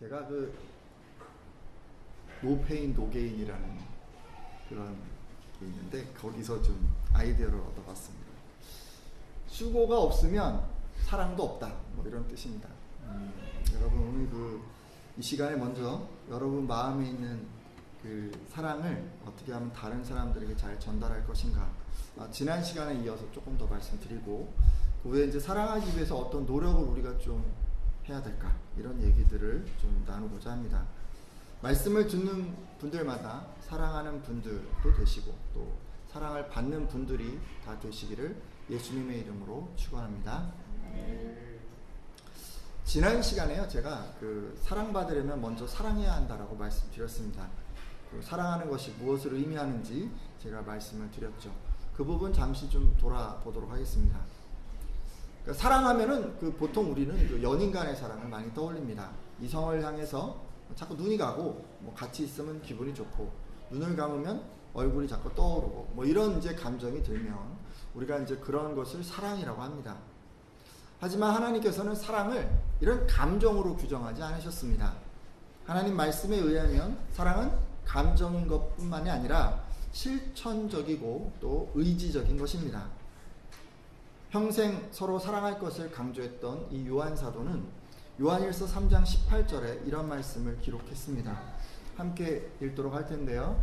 제가 그 노페인 노게인이라는 그런 게 있는데 거기서 좀 아이디어를 얻어봤습니다. 수고가 없으면 사랑도 없다, 뭐 이런 뜻입니다. 여러분 오늘 이 시간에 먼저 여러분 마음에 있는 그 사랑을 어떻게 하면 다른 사람들에게 잘 전달할 것인가, 지난 시간에 이어서 조금 더 말씀드리고, 그 후에 이제 사랑하기 위해서 어떤 노력을 우리가 좀 해야 될까, 이런 얘기들을 좀 나누고자 합니다. 말씀을 듣는 분들마다 사랑하는 분들도 되시고 또 사랑을 받는 분들이 다 되시기를 예수님의 이름으로 축원합니다. 지난 시간에요, 제가 그 사랑받으려면 먼저 사랑해야 한다라고 말씀드렸습니다. 사랑하는 것이 무엇을 의미하는지 제가 말씀을 드렸죠. 그 부분 잠시 좀 돌아보도록 하겠습니다. 그러니까 사랑하면은 보통 우리는 연인 간의 사랑을 많이 떠올립니다. 이성을 향해서 자꾸 눈이 가고, 뭐 같이 있으면 기분이 좋고, 눈을 감으면 얼굴이 자꾸 떠오르고, 뭐 이런 이제 감정이 들면 우리가 이제 그런 것을 사랑이라고 합니다. 하지만 하나님께서는 사랑을 이런 감정으로 규정하지 않으셨습니다. 하나님 말씀에 의하면 사랑은 감정인 것뿐만이 아니라 실천적이고 또 의지적인 것입니다. 평생 서로 사랑할 것을 강조했던 이 요한 사도는 요한일서 3장 18절에 이런 말씀을 기록했습니다. 함께 읽도록 할 텐데요.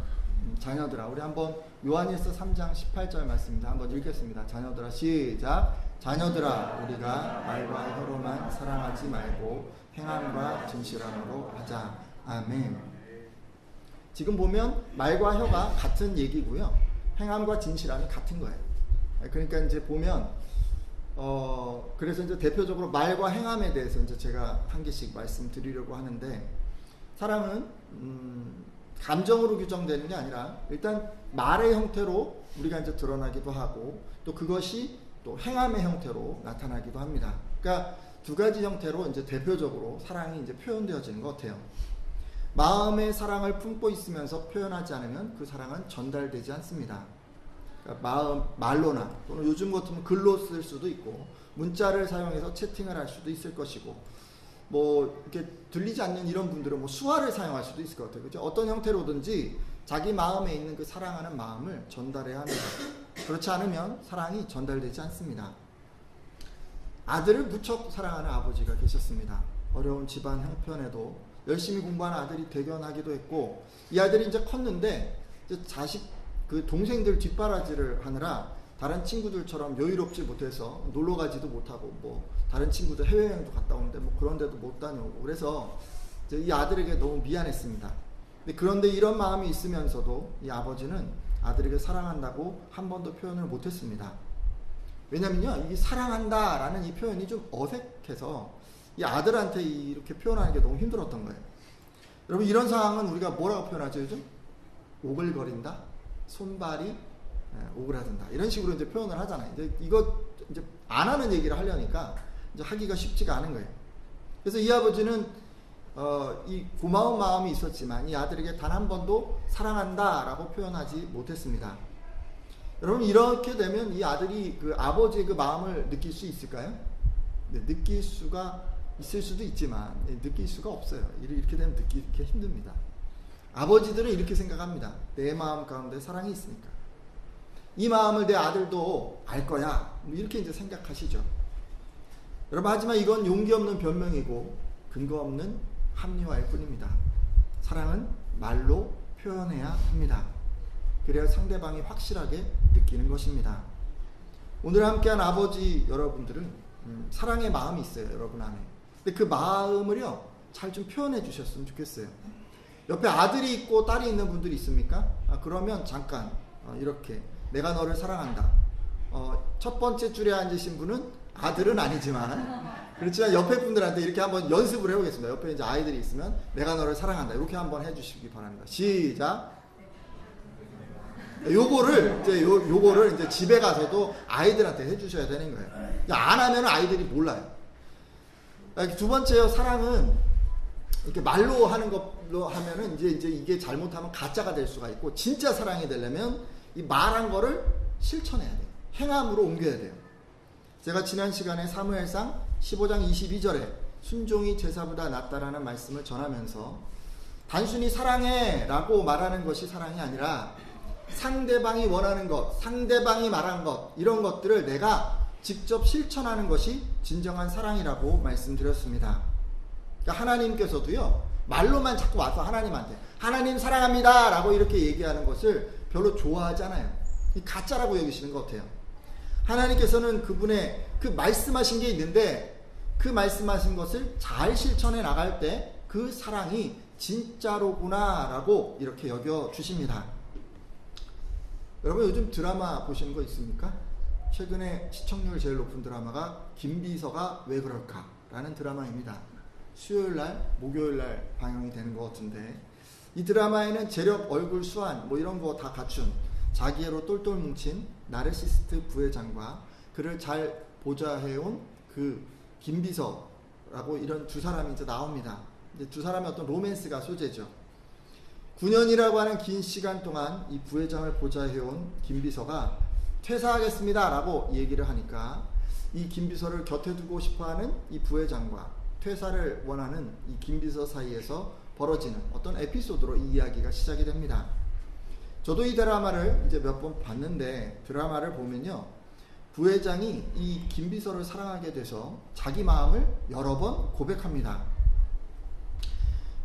자녀들아, 우리 한번 요한일서 3장 18절 말씀입니다. 한번 읽겠습니다. 자녀들아, 시작. 자녀들아, 우리가 말과 혀로만 사랑하지 말고 행함과 진실함으로 하자. 아멘. 지금 보면 말과 혀가 같은 얘기고요, 행함과 진실함이 같은 거예요. 그러니까 이제 보면 그래서 이제 대표적으로 말과 행함에 대해서 이제 제가 한 개씩 말씀드리려고 하는데, 사랑은 감정으로 규정되는 게 아니라 일단 말의 형태로 우리가 이제 드러나기도 하고, 또 그것이 또 행함의 형태로 나타나기도 합니다. 그러니까 두 가지 형태로 이제 대표적으로 사랑이 이제 표현되어지는 것 같아요. 마음의 사랑을 품고 있으면서 표현하지 않으면 그 사랑은 전달되지 않습니다. 그러니까 말로나 또는 요즘 같으면 글로 쓸 수도 있고, 문자를 사용해서 채팅을 할 수도 있을 것이고, 뭐 이렇게 들리지 않는 이런 분들은 뭐 수화를 사용할 수도 있을 것 같아요. 그렇죠? 어떤 형태로든지 자기 마음에 있는 그 사랑하는 마음을 전달해야 합니다. 그렇지 않으면 사랑이 전달되지 않습니다. 아들을 무척 사랑하는 아버지가 계셨습니다. 어려운 집안 형편에도 열심히 공부하는 아들이 대견하기도 했고, 이 아들이 이제 컸는데 이제 그 동생들 뒷바라지를 하느라 다른 친구들처럼 여유롭지 못해서 놀러 가지도 못하고, 뭐 다른 친구들 해외여행도 갔다 오는데 뭐 그런 데도 못 다녀오고, 그래서 이제 이 아들에게 너무 미안했습니다. 그런데 이런 마음이 있으면서도 이 아버지는 아들에게 사랑한다고 한 번도 표현을 못했습니다. 왜냐면요, 이 사랑한다라는 이 표현이 좀 어색해서 이 아들한테 이렇게 표현하는 게 너무 힘들었던 거예요. 여러분, 이런 상황은 우리가 뭐라고 표현하죠, 요즘? 오글거린다? 손발이 오그라든다. 이런 식으로 이제 표현을 하잖아요. 이거 이제 안 하는 얘기를 하려니까 이제 하기가 쉽지가 않은 거예요. 그래서 이 아버지는 이 고마운 마음이 있었지만 이 아들에게 단 한 번도 사랑한다라고 표현하지 못했습니다. 여러분, 이렇게 되면 이 아들이 그 아버지의 그 마음을 느낄 수 있을까요? 네, 느낄 수가 있을 수도 있지만 느낄 수가 없어요. 이렇게 되면 느끼기 힘듭니다. 아버지들은 이렇게 생각합니다. 내 마음 가운데 사랑이 있으니까 이 마음을 내 아들도 알 거야, 이렇게 이제 생각하시죠. 여러분, 하지만 이건 용기 없는 변명이고 근거 없는 합리화일 뿐입니다. 사랑은 말로 표현해야 합니다. 그래야 상대방이 확실하게 느끼는 것입니다. 오늘 함께한 아버지 여러분들은 사랑의 마음이 있어요, 여러분 안에. 근데 그 마음을요, 잘 좀 표현해 주셨으면 좋겠어요. 옆에 아들이 있고 딸이 있는 분들이 있습니까? 그러면 잠깐 이렇게 내가 너를 사랑한다. 첫 번째 줄에 앉으신 분은 아들은 아니지만, 그렇지만 옆에 분들한테 이렇게 한번 연습을 해보겠습니다. 옆에 이제 아이들이 있으면 내가 너를 사랑한다, 이렇게 한번 해주시기 바랍니다. 시작. 요거를 이제 집에 가서도 아이들한테 해주셔야 되는 거예요. 안 하면 아이들이 몰라요. 두 번째요, 사랑은 이렇게 말로 하는 걸로 하면은 이제 이게 잘못하면 가짜가 될 수가 있고, 진짜 사랑이 되려면 이 말한 거를 실천해야 돼요. 행함으로 옮겨야 돼요. 제가 지난 시간에 사무엘상 15장 22절에 순종이 제사보다 낫다라는 말씀을 전하면서 단순히 사랑해 라고 말하는 것이 사랑이 아니라 상대방이 원하는 것, 상대방이 말한 것, 이런 것들을 내가 직접 실천하는 것이 진정한 사랑이라고 말씀드렸습니다. 그러니까 하나님께서도요, 말로만 자꾸 와서 하나님한테 하나님 사랑합니다 라고 이렇게 얘기하는 것을 별로 좋아하지 않아요. 가짜라고 여기시는 것 같아요. 하나님께서는 그분의 그 말씀하신 게 있는데 그 말씀하신 것을 잘 실천해 나갈 때 그 사랑이 진짜로구나 라고 이렇게 여겨주십니다. 여러분 요즘 드라마 보시는 거 있습니까? 최근에 시청률 제일 높은 드라마가 김비서가 왜 그럴까 라는 드라마입니다. 수요일날 목요일날 방영이 되는 것 같은데, 이 드라마에는 재력, 얼굴, 수완 뭐 이런 거 다 갖춘 자기애로 똘똘 뭉친 나르시스트 부회장과 그를 잘 보좌해온 그 김비서라고 이런 두 사람이 이제 나옵니다. 이제 두 사람의 어떤 로맨스가 소재죠. 9년이라고 하는 긴 시간 동안 이 부회장을 보좌해온 김비서가 퇴사하겠습니다 라고 얘기를 하니까 이 김비서를 곁에 두고 싶어하는 이 부회장과 퇴사를 원하는 이 김비서 사이에서 벌어지는 어떤 에피소드로 이 이야기가 시작이 됩니다. 저도 이 드라마를 이제 몇 번 봤는데, 드라마를 보면요, 부회장이 이 김비서를 사랑하게 돼서 자기 마음을 여러 번 고백합니다.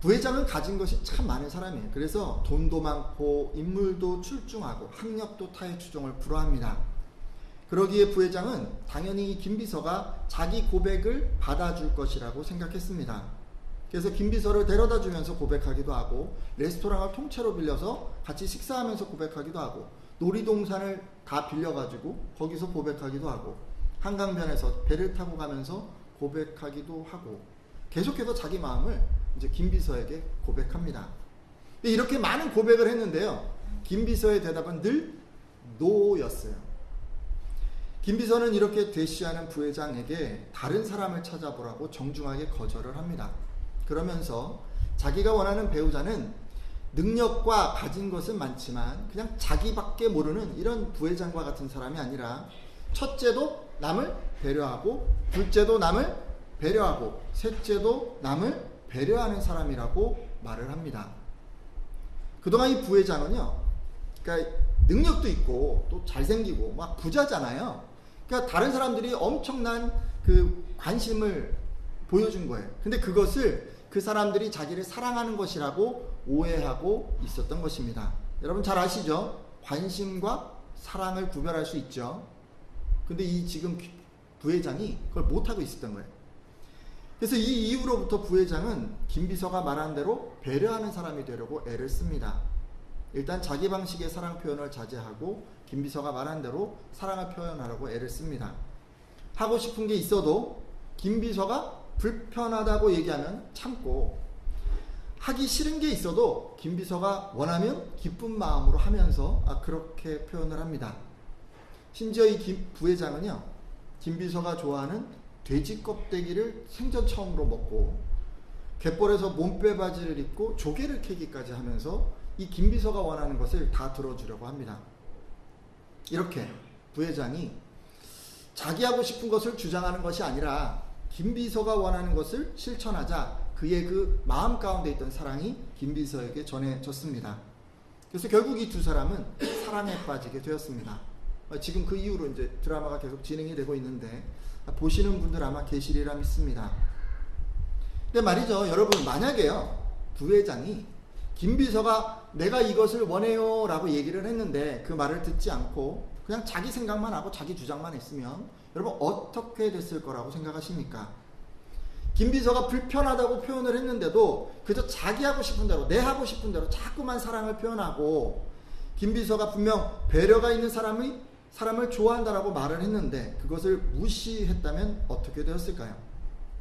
부회장은 가진 것이 참 많은 사람이에요. 그래서 돈도 많고 인물도 출중하고 학력도 타의 추종을 불허합니다. 그러기에 부회장은 당연히 이 김비서가 자기 고백을 받아줄 것이라고 생각했습니다. 그래서 김비서를 데려다 주면서 고백하기도 하고, 레스토랑을 통째로 빌려서 같이 식사하면서 고백하기도 하고, 놀이동산을 다 빌려가지고 거기서 고백하기도 하고, 한강변에서 배를 타고 가면서 고백하기도 하고, 계속해서 자기 마음을 이제 김비서에게 고백합니다. 이렇게 많은 고백을 했는데요, 김비서의 대답은 늘 노였어요. 김비서는 이렇게 대시하는 부회장에게 다른 사람을 찾아보라고 정중하게 거절을 합니다. 그러면서 자기가 원하는 배우자는 능력과 가진 것은 많지만 그냥 자기밖에 모르는 이런 부회장과 같은 사람이 아니라, 첫째도 남을 배려하고, 둘째도 남을 배려하고, 셋째도 남을 배려하는 사람이라고 말을 합니다. 그동안 이 부회장은요, 그러니까 능력도 있고 또 잘생기고 막 부자잖아요. 그러니까 다른 사람들이 엄청난 그 관심을 보여준 거예요. 근데 그것을 그 사람들이 자기를 사랑하는 것이라고 오해하고 있었던 것입니다. 여러분 잘 아시죠? 관심과 사랑을 구별할 수 있죠. 근데 이 지금 부회장이 그걸 못하고 있었던 거예요. 그래서 이 이후로부터 부회장은 김비서가 말한 대로 배려하는 사람이 되려고 애를 씁니다. 일단 자기 방식의 사랑 표현을 자제하고 김비서가 말한 대로 사랑을 표현하려고 애를 씁니다. 하고 싶은 게 있어도 김비서가 불편하다고 얘기하면 참고, 하기 싫은 게 있어도 김비서가 원하면 기쁜 마음으로 하면서 그렇게 표현을 합니다. 심지어 이 부회장은요, 김비서가 좋아하는 돼지 껍데기를 생전 처음으로 먹고 갯벌에서 몸빼바지를 입고 조개를 캐기까지 하면서 이 김비서가 원하는 것을 다 들어주려고 합니다. 이렇게 부회장이 자기 하고 싶은 것을 주장하는 것이 아니라 김비서가 원하는 것을 실천하자 그의 그 마음 가운데 있던 사랑이 김비서에게 전해졌습니다. 그래서 결국 이 두 사람은 사랑에 빠지게 되었습니다. 지금 그 이후로 이제 드라마가 계속 진행이 되고 있는데 보시는 분들 아마 계시리라 믿습니다. 근데 말이죠, 여러분, 만약에요, 부회장이 김비서가 내가 이것을 원해요 라고 얘기를 했는데 그 말을 듣지 않고 그냥 자기 생각만 하고 자기 주장만 했으면 여러분 어떻게 됐을 거라고 생각하십니까? 김비서가 불편하다고 표현을 했는데도 그저 자기 하고 싶은 대로, 내 하고 싶은 대로 자꾸만 사랑을 표현하고, 김비서가 분명 배려가 있는 사람을 좋아한다라고 말을 했는데 그것을 무시했다면 어떻게 되었을까요?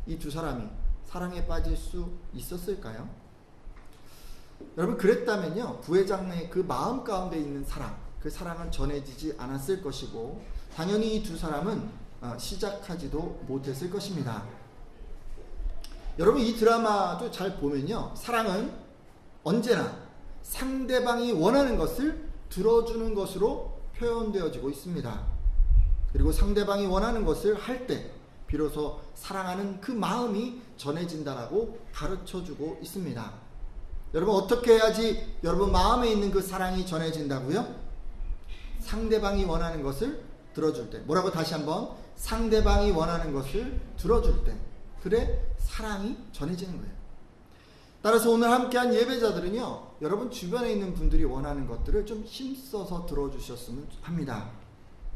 이 두 사람이 사랑에 빠질 수 있었을까요? 여러분, 그랬다면요, 부회장의 그 마음 가운데 있는 사랑, 그 사랑은 전해지지 않았을 것이고 당연히 이 두 사람은 시작하지도 못했을 것입니다. 여러분, 이 드라마도 잘 보면요, 사랑은 언제나 상대방이 원하는 것을 들어주는 것으로 표현되어지고 있습니다. 그리고 상대방이 원하는 것을 할 때 비로소 사랑하는 그 마음이 전해진다라고 가르쳐주고 있습니다. 여러분, 어떻게 해야지 여러분 마음에 있는 그 사랑이 전해진다고요? 상대방이 원하는 것을 들어줄 때. 뭐라고? 다시 한번. 상대방이 원하는 것을 들어줄 때. 그래 사랑이 전해지는 거예요. 따라서 오늘 함께한 예배자들은요, 여러분 주변에 있는 분들이 원하는 것들을 좀 힘써서 들어주셨으면 합니다.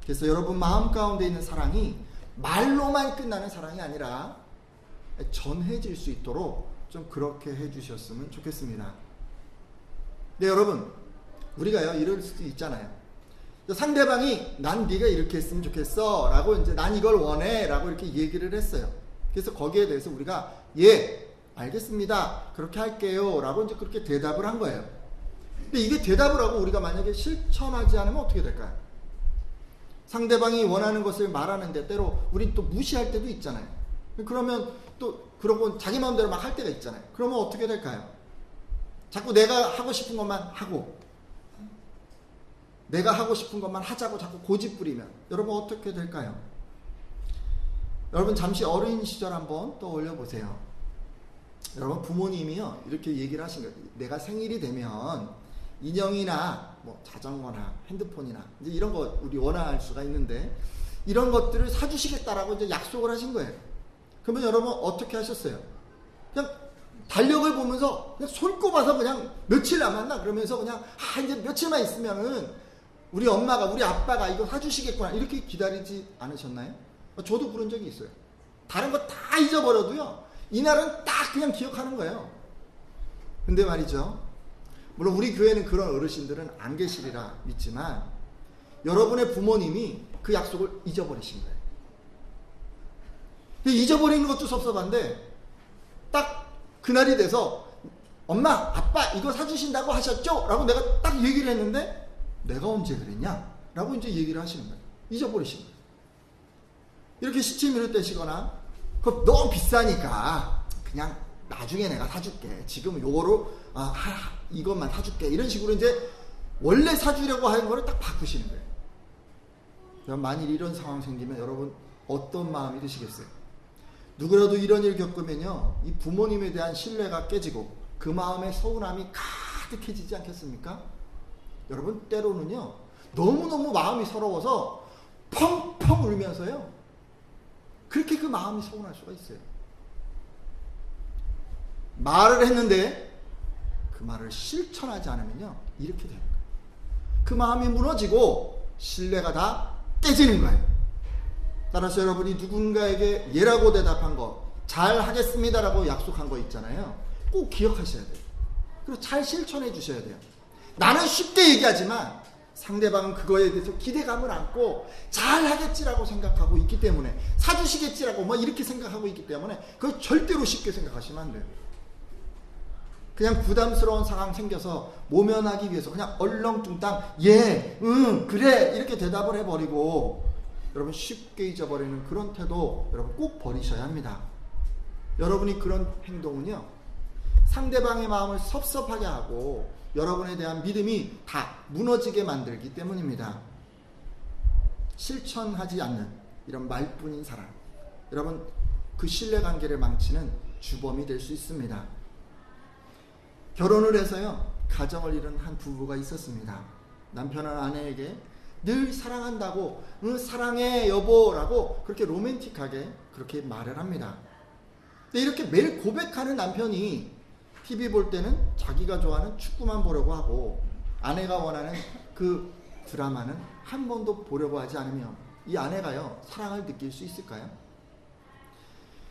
그래서 여러분 마음 가운데 있는 사랑이 말로만 끝나는 사랑이 아니라 전해질 수 있도록 좀 그렇게 해주셨으면 좋겠습니다. 네, 여러분, 우리가요 이럴 수도 있잖아요. 상대방이 난 네가 이렇게 했으면 좋겠어 라고, 이제 난 이걸 원해 라고 이렇게 얘기를 했어요. 그래서 거기에 대해서 우리가 예 알겠습니다 그렇게 할게요 라고 이제 그렇게 대답을 한 거예요. 근데 이게 대답을 하고 우리가 만약에 실천하지 않으면 어떻게 될까요? 상대방이 원하는 것을 말하는데 때로 우리 또 무시할 때도 있잖아요. 그러면 또 그러고 자기 마음대로 막 할 때가 있잖아요. 그러면 어떻게 될까요? 자꾸 내가 하고 싶은 것만 하고, 내가 하고 싶은 것만 하자고 자꾸 고집 부리면 여러분 어떻게 될까요? 여러분 잠시 어린 시절 한번 떠올려 보세요. 여러분 부모님이요 이렇게 얘기를 하신 거예요. 내가 생일이 되면 인형이나 뭐 자전거나 핸드폰이나 이제 이런 거 우리 원할 수가 있는데 이런 것들을 사주시겠다라고 이제 약속을 하신 거예요. 그러면 여러분 어떻게 하셨어요? 그냥 달력을 보면서 그냥 손 꼽아서 그냥 며칠 남았나 그러면서 그냥 이제 며칠만 있으면은 우리 엄마가 우리 아빠가 이거 사주시겠구나 이렇게 기다리지 않으셨나요? 저도 그런 적이 있어요. 다른 거 다 잊어버려도요 이날은 딱 그냥 기억하는 거예요. 근데 말이죠, 물론 우리 교회는 그런 어르신들은 안 계시리라 믿지만 여러분의 부모님이 그 약속을 잊어버리신 거예요. 잊어버리는 것도 섭섭한데 딱 그날이 돼서 엄마 아빠 이거 사주신다고 하셨죠? 라고 내가 딱 얘기를 했는데 내가 언제 그랬냐? 라고 이제 얘기를 하시는 거예요. 잊어버리신 거예요. 이렇게 시치미를 떼시거나 그거 너무 비싸니까 그냥 나중에 내가 사줄게. 지금 요거로 이것만 사줄게. 이런 식으로 이제 원래 사주려고 하는 거를 딱 바꾸시는 거예요. 그럼 만일 이런 상황 생기면 여러분 어떤 마음이 드시겠어요? 누구라도 이런 일 겪으면요 이 부모님에 대한 신뢰가 깨지고 그 마음에 서운함이 가득해지지 않겠습니까? 여러분 때로는요 너무너무 마음이 서러워서 펑펑 울면서요 그렇게 그 마음이 서운할 수가 있어요. 말을 했는데 그 말을 실천하지 않으면요 이렇게 되는 거예요. 그 마음이 무너지고 신뢰가 다 깨지는 거예요. 따라서 여러분이 누군가에게 예라고 대답한 거, 잘 하겠습니다라고 약속한 거 있잖아요. 꼭 기억하셔야 돼요. 그리고 잘 실천해 주셔야 돼요. 나는 쉽게 얘기하지만 상대방은 그거에 대해서 기대감을 안고 잘 하겠지라고 생각하고 있기 때문에, 사주시겠지라고 뭐 이렇게 생각하고 있기 때문에 그걸 절대로 쉽게 생각하시면 안 돼요. 그냥 부담스러운 상황 생겨서 모면하기 위해서 그냥 얼렁뚱땅 예, 응, 그래 이렇게 대답을 해버리고 여러분 쉽게 잊어버리는 그런 태도 여러분 꼭 버리셔야 합니다. 여러분이 그런 행동은요 상대방의 마음을 섭섭하게 하고 여러분에 대한 믿음이 다 무너지게 만들기 때문입니다. 실천하지 않는 이런 말뿐인 사랑, 여러분 그 신뢰관계를 망치는 주범이 될 수 있습니다. 결혼을 해서요 가정을 이룬 한 부부가 있었습니다. 남편은 아내에게 늘 사랑한다고, 응, 사랑해 여보라고 그렇게 로맨틱하게 그렇게 말을 합니다. 근데 이렇게 매일 고백하는 남편이 TV 볼 때는 자기가 좋아하는 축구만 보려고 하고 아내가 원하는 그 드라마는 한 번도 보려고 하지 않으면 이 아내가요 사랑을 느낄 수 있을까요?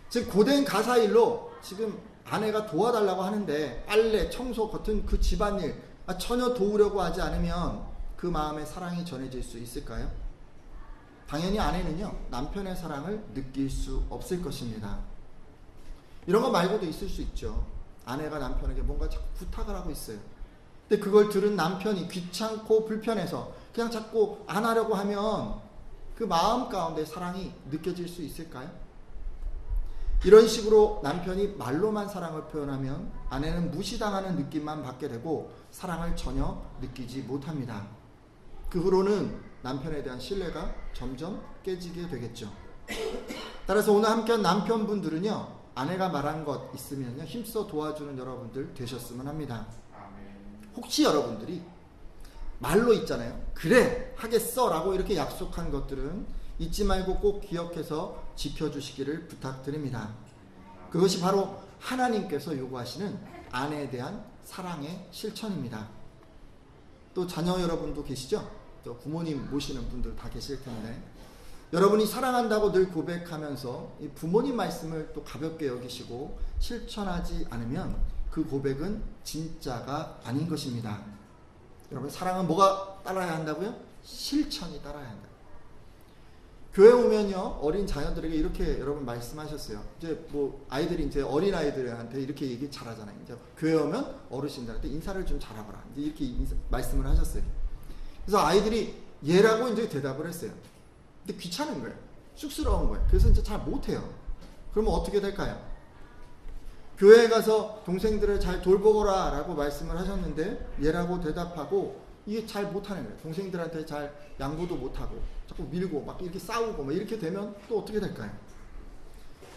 즉 고된 가사일로 지금 아내가 도와달라고 하는데 빨래, 청소 같은 그 집안일 전혀 도우려고 하지 않으면 그 마음에 사랑이 전해질 수 있을까요? 당연히 아내는요 남편의 사랑을 느낄 수 없을 것입니다. 이런 거 말고도 있을 수 있죠. 아내가 남편에게 뭔가 자꾸 부탁을 하고 있어요. 근데 그걸 들은 남편이 귀찮고 불편해서 그냥 자꾸 안 하려고 하면 그 마음 가운데 사랑이 느껴질 수 있을까요? 이런 식으로 남편이 말로만 사랑을 표현하면 아내는 무시당하는 느낌만 받게 되고 사랑을 전혀 느끼지 못합니다. 그 후로는 남편에 대한 신뢰가 점점 깨지게 되겠죠. 따라서 오늘 함께한 남편분들은요, 아내가 말한 것 있으면요, 힘써 도와주는 여러분들 되셨으면 합니다. 혹시 여러분들이 말로 있잖아요. 그래, 하겠어 라고 이렇게 약속한 것들은 잊지 말고 꼭 기억해서 지켜주시기를 부탁드립니다. 그것이 바로 하나님께서 요구하시는 아내에 대한 사랑의 실천입니다. 또 자녀 여러분도 계시죠? 또 부모님 모시는 분들 다 계실 텐데, 여러분이 사랑한다고 늘 고백하면서 이 부모님 말씀을 또 가볍게 여기시고 실천하지 않으면 그 고백은 진짜가 아닌 것입니다. 여러분, 사랑은 뭐가 따라야 한다고요? 실천이 따라야 한다. 교회 오면요, 어린 자녀들에게 이렇게 여러분 말씀하셨어요. 이제 뭐 아이들이 이제 어린 아이들한테 이렇게 얘기 잘하잖아요. 이제 교회 오면 어르신들한테 인사를 좀 잘하거라. 이제 이렇게 말씀을 하셨어요. 그래서 아이들이 예라고 이제 대답을 했어요. 근데 귀찮은 거예요. 쑥스러운 거예요. 그래서 이제 잘 못해요. 그러면 어떻게 될까요? 교회에 가서 동생들을 잘 돌보거라 라고 말씀을 하셨는데 예라고 대답하고 이게 잘 못하는 거예요. 동생들한테 잘 양보도 못하고 자꾸 밀고 막 이렇게 싸우고 막 이렇게 되면 또 어떻게 될까요?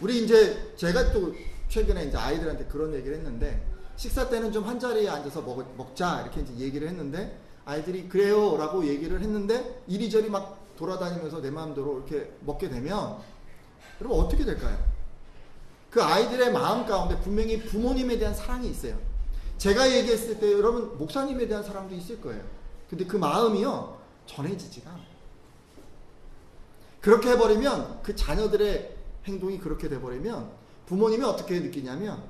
우리 이제 제가 또 최근에 이제 아이들한테 그런 얘기를 했는데, 식사 때는 좀 한 자리에 앉아서 먹자 이렇게 이제 얘기를 했는데, 아이들이 그래요 라고 얘기를 했는데 이리저리 막 돌아다니면서 내 마음대로 이렇게 먹게 되면 여러분 어떻게 될까요? 그 아이들의 마음 가운데 분명히 부모님에 대한 사랑이 있어요. 제가 얘기했을 때 여러분 목사님에 대한 사랑도 있을 거예요. 근데 그 마음이요, 전해지지가 않아요. 그렇게 해버리면, 그 자녀들의 행동이 그렇게 돼버리면 부모님이 어떻게 느끼냐면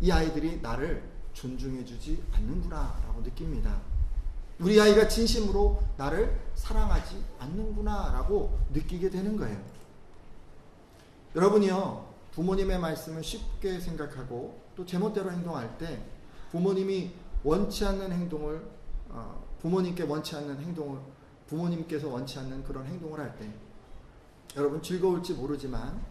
이 아이들이 나를 존중해주지 않는구나 라고 느낍니다. 우리 아이가 진심으로 나를 사랑하지 않는구나 라고 느끼게 되는 거예요. 여러분이요, 부모님의 말씀을 쉽게 생각하고 또 제멋대로 행동할 때 부모님이 원치 않는 행동을 부모님께서 원치 않는 그런 행동을 할 때 여러분 즐거울지 모르지만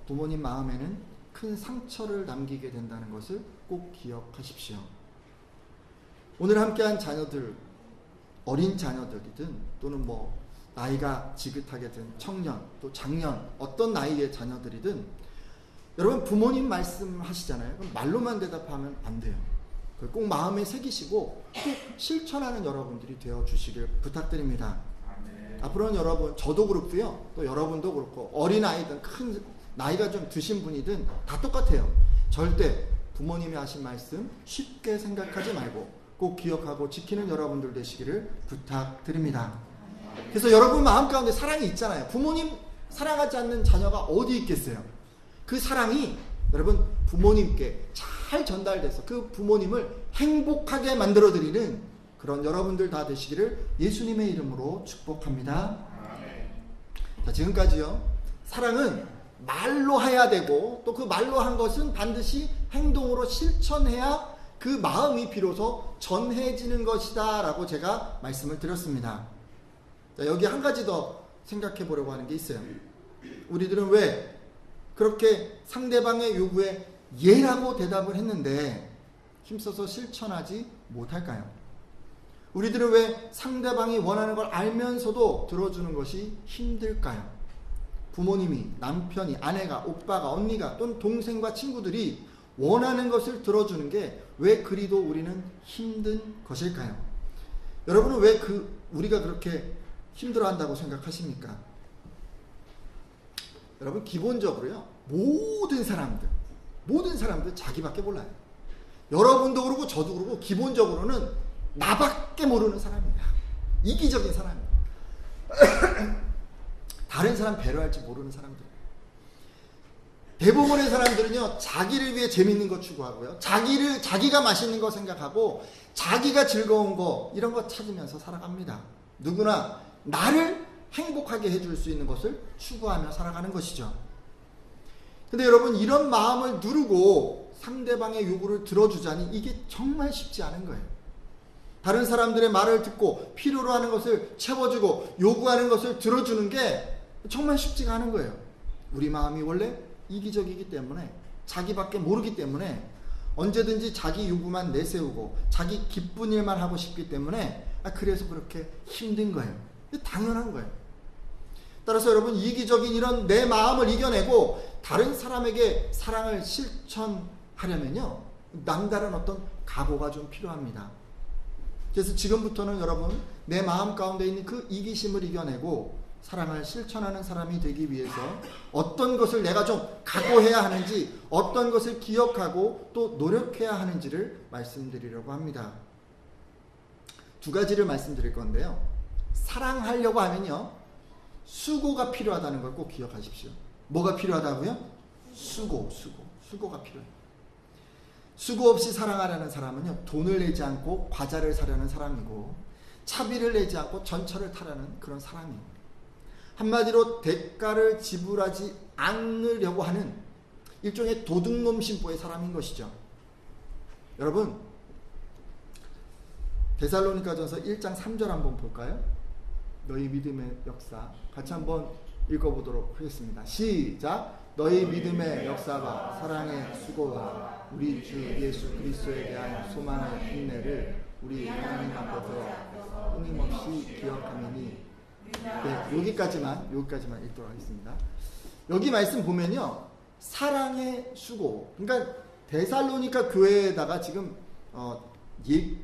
부모님 마음에는 큰 상처를 남기게 된다는 것을 꼭 기억하십시오. 오늘 함께한 자녀들, 어린 자녀들이든 또는 뭐 나이가 지긋하게 든 청년 또 장년, 어떤 나이의 자녀들이든 여러분 부모님 말씀하시잖아요. 그럼 말로만 대답하면 안 돼요. 꼭 마음에 새기시고 꼭 실천하는 여러분들이 되어주시길 부탁드립니다. 앞으로는 여러분, 저도 그렇고요, 또 여러분도 그렇고 어린아이든 큰 나이가 좀 드신 분이든 다 똑같아요. 절대 부모님이 하신 말씀 쉽게 생각하지 말고 꼭 기억하고 지키는 여러분들 되시기를 부탁드립니다. 그래서 여러분 마음 가운데 사랑이 있잖아요. 부모님 사랑하지 않는 자녀가 어디 있겠어요? 그 사랑이 여러분 부모님께 잘 전달돼서 그 부모님을 행복하게 만들어드리는 그런 여러분들 다 되시기를 예수님의 이름으로 축복합니다. 자, 지금까지요, 사랑은 말로 해야 되고 또 그 말로 한 것은 반드시 행동으로 실천해야 그 마음이 비로소 전해지는 것이다 라고 제가 말씀을 드렸습니다. 자, 여기 한 가지 더 생각해 보려고 하는 게 있어요. 우리들은 왜 그렇게 상대방의 요구에 예라고 대답을 했는데 힘써서 실천하지 못할까요? 우리들은 왜 상대방이 원하는 걸 알면서도 들어주는 것이 힘들까요? 부모님이, 남편이, 아내가, 오빠가, 언니가 또는 동생과 친구들이 원하는 것을 들어주는 게 왜 그리도 우리는 힘든 것일까요? 여러분은 왜 우리가 그렇게 힘들어한다고 생각하십니까? 여러분 기본적으로요, 모든 사람들 자기밖에 몰라요. 여러분도 그러고 저도 그러고 기본적으로는 나밖에 모르는 사람이야. 이기적인 사람이야. 다른 사람 배려할지 모르는 사람들. 대부분의 사람들은요, 자기를 위해 재밌는 거 추구하고요, 자기가 맛있는 거 생각하고 자기가 즐거운 거 이런 거 찾으면서 살아갑니다. 누구나 나를 행복하게 해줄 수 있는 것을 추구하며 살아가는 것이죠. 근데 여러분, 이런 마음을 누르고 상대방의 요구를 들어주자니 이게 정말 쉽지 않은 거예요. 다른 사람들의 말을 듣고 필요로 하는 것을 채워주고 요구하는 것을 들어주는 게 정말 쉽지가 않은 거예요. 우리 마음이 원래 이기적이기 때문에, 자기밖에 모르기 때문에 언제든지 자기 요구만 내세우고 자기 기쁜 일만 하고 싶기 때문에 그래서 그렇게 힘든 거예요. 당연한 거예요. 따라서 여러분, 이기적인 이런 내 마음을 이겨내고 다른 사람에게 사랑을 실천하려면요, 남다른 어떤 각오가 좀 필요합니다. 그래서 지금부터는 여러분, 내 마음 가운데 있는 그 이기심을 이겨내고 사랑을 실천하는 사람이 되기 위해서 어떤 것을 내가 좀 각오해야 하는지, 어떤 것을 기억하고 또 노력해야 하는지를 말씀드리려고 합니다. 두 가지를 말씀드릴 건데요. 사랑하려고 하면요, 수고가 필요하다는 걸 꼭 기억하십시오. 뭐가 필요하다고요? 수고가 필요해요. 수고 없이 사랑하려는 사람은요, 돈을 내지 않고 과자를 사려는 사람이고, 차비를 내지 않고 전철을 타려는 그런 사람이에요. 한마디로 대가를 지불하지 않으려고 하는 일종의 도둑놈 심보의 사람인 것이죠. 여러분, 데살로니가전서 1장 3절 한번 볼까요? 너희 믿음의 역사 같이 한번 읽어보도록 하겠습니다. 시작! 너희 믿음의 역사와 사랑의 수고와 우리 주 예수 그리스도에 대한 소망의 인내를 우리 하나님 앞에서 끊임없이 기억하느니. 네, 여기까지만 읽도록 하겠습니다. 여기 말씀 보면요, 사랑의 수고, 그러니까 데살로니가 교회에다가 지금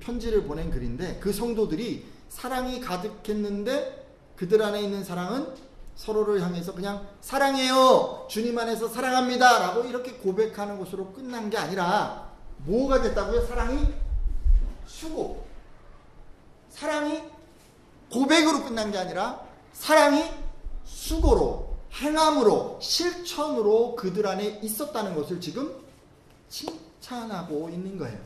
편지를 보낸 글인데, 그 성도들이 사랑이 가득했는데 그들 안에 있는 사랑은 서로를 향해서 그냥 사랑해요, 주님 안에서 사랑합니다 라고 이렇게 고백하는 것으로 끝난 게 아니라 뭐가 됐다고요? 사랑이 수고, 사랑이 고백으로 끝난 게 아니라 사랑이 수고로, 행함으로, 실천으로 그들 안에 있었다는 것을 지금 칭찬하고 있는 거예요.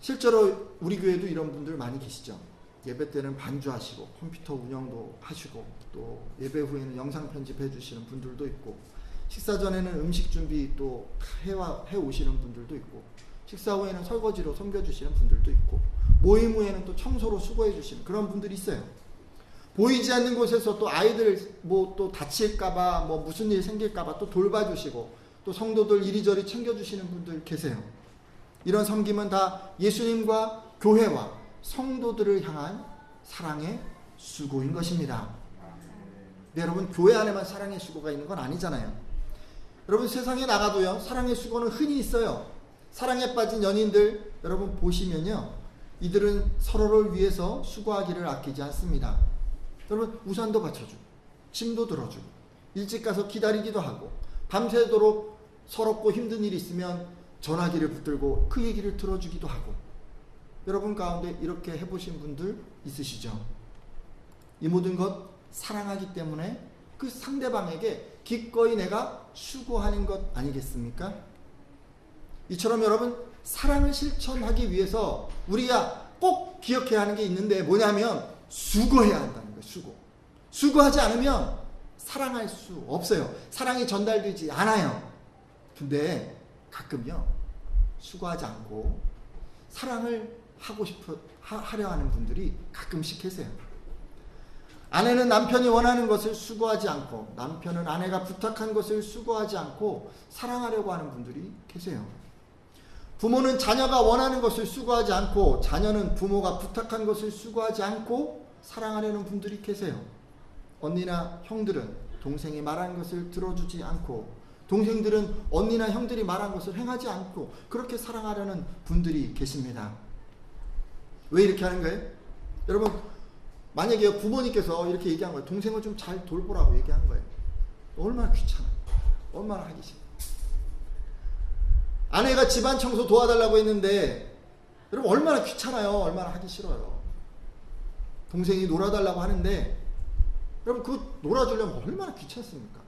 실제로 우리 교회도 이런 분들 많이 계시죠. 예배 때는 반주하시고 컴퓨터 운영도 하시고 또 예배 후에는 영상 편집해 주시는 분들도 있고, 식사 전에는 음식 준비 또 해 오시는 분들도 있고, 식사 후에는 설거지로 섬겨주시는 분들도 있고, 모임 후에는 또 청소로 수고해 주시는 그런 분들이 있어요. 보이지 않는 곳에서 또 아이들 또 다칠까봐 무슨 일 생길까봐 또 돌봐주시고, 또 성도들 이리저리 챙겨주시는 분들 계세요. 이런 섬김은 다 예수님과 교회와 성도들을 향한 사랑의 수고인 것입니다. 네, 여러분, 교회 안에만 사랑의 수고가 있는 건 아니잖아요. 여러분, 세상에 나가도요, 사랑의 수고는 흔히 있어요. 사랑에 빠진 연인들 여러분 보시면요, 이들은 서로를 위해서 수고하기를 아끼지 않습니다. 여러분, 우산도 받쳐주고 짐도 들어주고 일찍 가서 기다리기도 하고, 밤새도록 서럽고 힘든 일이 있으면 전화기를 붙들고 그 얘기를 들어주기도 하고. 여러분 가운데 이렇게 해보신 분들 있으시죠? 이 모든 것 사랑하기 때문에 그 상대방에게 기꺼이 내가 수고하는 것 아니겠습니까? 이처럼 여러분, 사랑을 실천하기 위해서 우리가 꼭 기억해야 하는 게 있는데 뭐냐면 수고해야 한다는 거예요. 수고하지 않으면 사랑할 수 없어요. 사랑이 전달되지 않아요. 근데 가끔요, 수고하지 않고 사랑을 하려 하는 분들이 가끔씩 계세요. 아내는 남편이 원하는 것을 수고하지 않고, 남편은 아내가 부탁한 것을 수고하지 않고 사랑하려고 하는 분들이 계세요. 부모는 자녀가 원하는 것을 수고하지 않고, 자녀는 부모가 부탁한 것을 수고하지 않고 사랑하려는 분들이 계세요. 언니나 형들은 동생이 말한 것을 들어주지 않고, 동생들은 언니나 형들이 말한 것을 행하지 않고 그렇게 사랑하려는 분들이 계십니다. 왜 이렇게 하는 거예요? 여러분, 만약에 부모님께서 이렇게 얘기한 거예요. 동생을 좀 잘 돌보라고 얘기한 거예요. 얼마나 귀찮아요. 얼마나 하기 싫어요. 아내가 집안 청소 도와달라고 했는데 여러분, 얼마나 귀찮아요. 얼마나 하기 싫어요. 동생이 놀아달라고 하는데 여러분, 그거 놀아주려면 얼마나 귀찮습니까?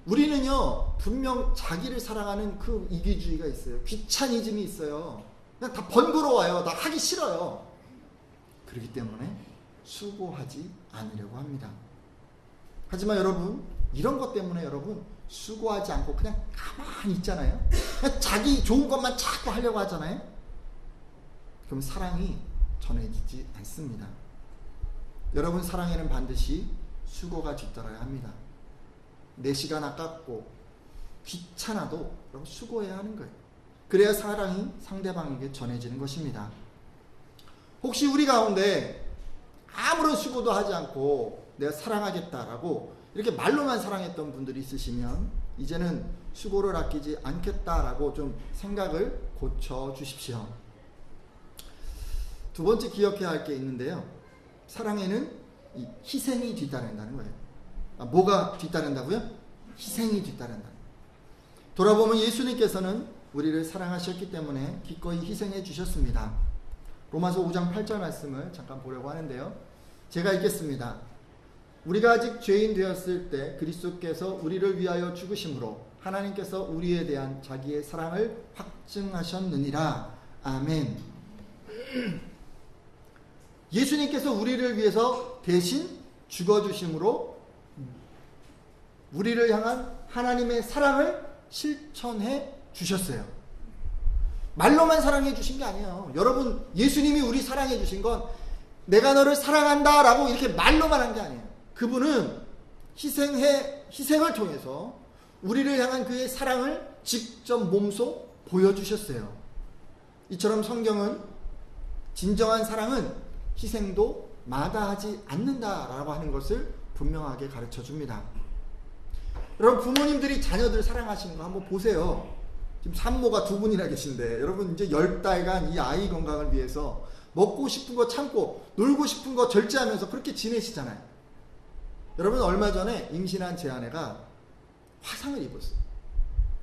우리는요, 분명 자기를 사랑하는 그 이기주의가 있어요. 귀차니즘이 있어요. 그냥 다 번거로워요. 다 하기 싫어요. 그렇기 때문에 수고하지 않으려고 합니다. 하지만 여러분, 이런 것 때문에 여러분 수고하지 않고 그냥 가만히 있잖아요. 그냥 자기 좋은 것만 자꾸 하려고 하잖아요. 그럼 사랑이 전해지지 않습니다. 여러분, 사랑에는 반드시 수고가 뒤따라야 합니다. 내 시간 아깝고 귀찮아도 여러분 수고해야 하는 거예요. 그래야 사랑이 상대방에게 전해지는 것입니다. 혹시 우리 가운데 아무런 수고도 하지 않고 내가 사랑하겠다라고 이렇게 말로만 사랑했던 분들이 있으시면 이제는 수고를 아끼지 않겠다라고 좀 생각을 고쳐 주십시오. 두 번째 기억해야 할 게 있는데요. 사랑에는 이 희생이 뒤따른다는 거예요. 뭐가 뒤따른다고요? 희생이 뒤따른다. 돌아보면 예수님께서는 우리를 사랑하셨기 때문에 기꺼이 희생해 주셨습니다. 로마서 5장 8절 말씀을 잠깐 보려고 하는데요. 제가 읽겠습니다. 우리가 아직 죄인 되었을 때 그리스도께서 우리를 위하여 죽으심으로 하나님께서 우리에 대한 자기의 사랑을 확증하셨느니라. 아멘. 예수님께서 우리를 위해서 대신 죽어주심으로 우리를 향한 하나님의 사랑을 실천해 주셨어요. 말로만 사랑해 주신 게 아니에요. 여러분, 예수님이 우리 사랑해 주신 건 내가 너를 사랑한다 라고 이렇게 말로만 한 게 아니에요. 그분은 희생을 통해서 우리를 향한 그의 사랑을 직접 몸소 보여주셨어요. 이처럼 성경은 진정한 사랑은 희생도 마다하지 않는다라고 하는 것을 분명하게 가르쳐 줍니다. 여러분, 부모님들이 자녀들 사랑하시는 거 한번 보세요. 지금 산모가 2분이나 계신데 여러분 이제 10달간 이 아이 건강을 위해서 먹고 싶은 거 참고 놀고 싶은 거 절제하면서 그렇게 지내시잖아요. 여러분, 얼마 전에 임신한 제 아내가 화상을 입었어요.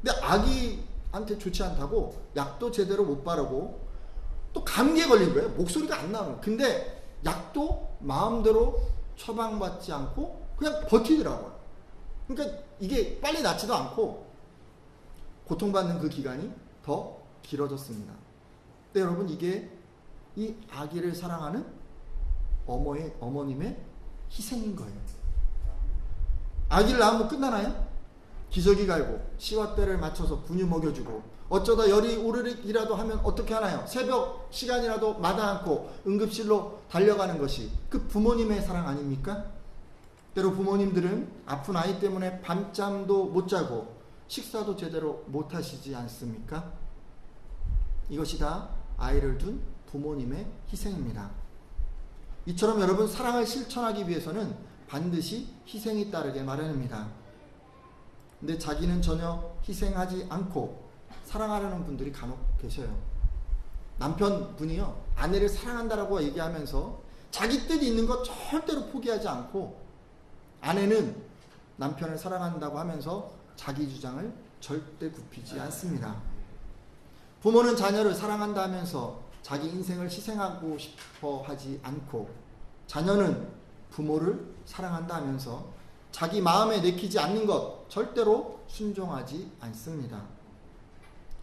근데 아기한테 좋지 않다고 약도 제대로 못 바르고 또 감기에 걸린 거예요. 목소리가 안 나오는 거예요. 근데 약도 마음대로 처방받지 않고 그냥 버티더라고요. 그러니까 이게 빨리 낫지도 않고 고통받는 그 기간이 더 길어졌습니다. 근데 여러분, 이게 이 아기를 사랑하는 어머님의 희생인 거예요. 아기를 낳으면 끝나나요? 기저귀 갈고 시와대를 맞춰서 분유 먹여주고 어쩌다 열이 오르기라도 하면 어떻게 하나요? 새벽 시간이라도 마다 않고 응급실로 달려가는 것이 그 부모님의 사랑 아닙니까? 때로 부모님들은 아픈 아이 때문에 밤잠도 못 자고 식사도 제대로 못 하시지 않습니까? 이것이 다 아이를 둔 부모님의 희생입니다. 이처럼 여러분, 사랑을 실천하기 위해서는 반드시 희생이 따르게 마련입니다. 근데 자기는 전혀 희생하지 않고 사랑하려는 분들이 간혹 계셔요. 남편분이요, 아내를 사랑한다라고 얘기하면서 자기 뜻이 있는 거 절대로 포기하지 않고, 아내는 남편을 사랑한다고 하면서 자기 주장을 절대 굽히지 않습니다. 부모는 자녀를 사랑한다 하면서 자기 인생을 희생하고 싶어 하지 않고, 자녀는 부모를 사랑한다 하면서 자기 마음에 내키지 않는 것 절대로 순종하지 않습니다.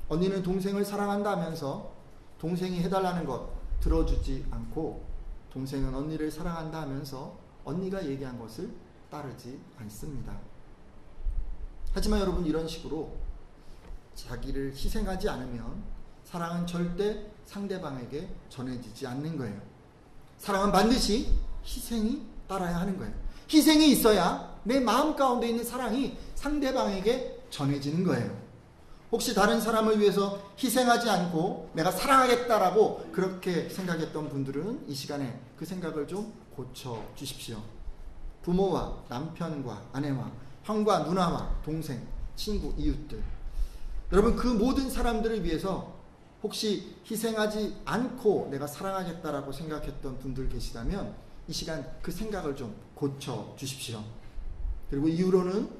언니는 동생을 사랑한다 하면서 동생이 해달라는 것 들어주지 않고, 동생은 언니를 사랑한다 하면서 언니가 얘기한 것을 따르지 않습니다. 하지만 여러분, 이런 식으로 자기를 희생하지 않으면 사랑은 절대 상대방에게 전해지지 않는 거예요. 사랑은 반드시 희생이 따라야 하는 거예요. 희생이 있어야 내 마음 가운데 있는 사랑이 상대방에게 전해지는 거예요. 혹시 다른 사람을 위해서 희생하지 않고 내가 사랑하겠다라고 그렇게 생각했던 분들은 이 시간에 그 생각을 좀 고쳐 주십시오. 부모와 남편과 아내와 형과 누나와 동생, 친구, 이웃들, 여러분, 그 모든 사람들을 위해서 혹시 희생하지 않고 내가 사랑하겠다라고 생각했던 분들 계시다면 이 시간 그 생각을 좀 고쳐 주십시오. 그리고 이후로는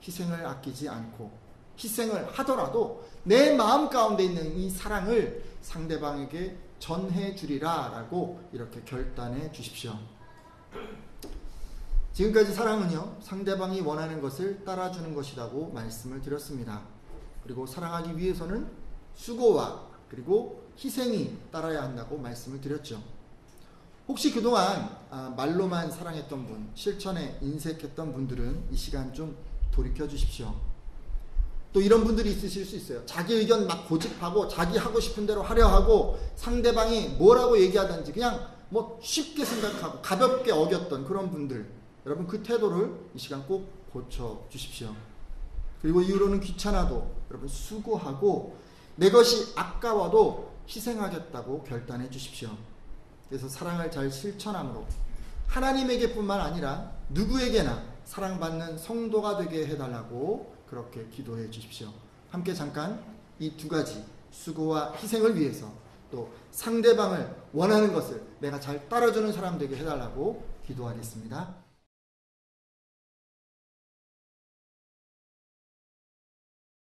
희생을 아끼지 않고, 희생을 하더라도 내 마음 가운데 있는 이 사랑을 상대방에게 전해 주리라 라고 이렇게 결단해 주십시오. 지금까지 사랑은요, 상대방이 원하는 것을 따라주는 것이라고 말씀을 드렸습니다. 그리고 사랑하기 위해서는 수고와 그리고 희생이 따라야 한다고 말씀을 드렸죠. 혹시 그동안 말로만 사랑했던 분, 실천에 인색했던 분들은 이 시간 좀 돌이켜 주십시오. 또 이런 분들이 있으실 수 있어요. 자기 의견 막 고집하고 자기 하고 싶은 대로 하려 하고 상대방이 뭐라고 얘기하든지 그냥 뭐 쉽게 생각하고 가볍게 어겼던 그런 분들, 여러분, 그 태도를 이 시간 꼭 고쳐 주십시오. 그리고 이후로는 귀찮아도 여러분 수고하고 내 것이 아까워도 희생하겠다고 결단해 주십시오. 그래서 사랑을 잘 실천함으로 하나님에게뿐만 아니라 누구에게나 사랑받는 성도가 되게 해달라고 그렇게 기도해 주십시오. 함께 잠깐 이 두 가지 수고와 희생을 위해서 또 상대방을 원하는 것을 내가 잘 따라주는 사람 되게 해달라고 기도하겠습니다.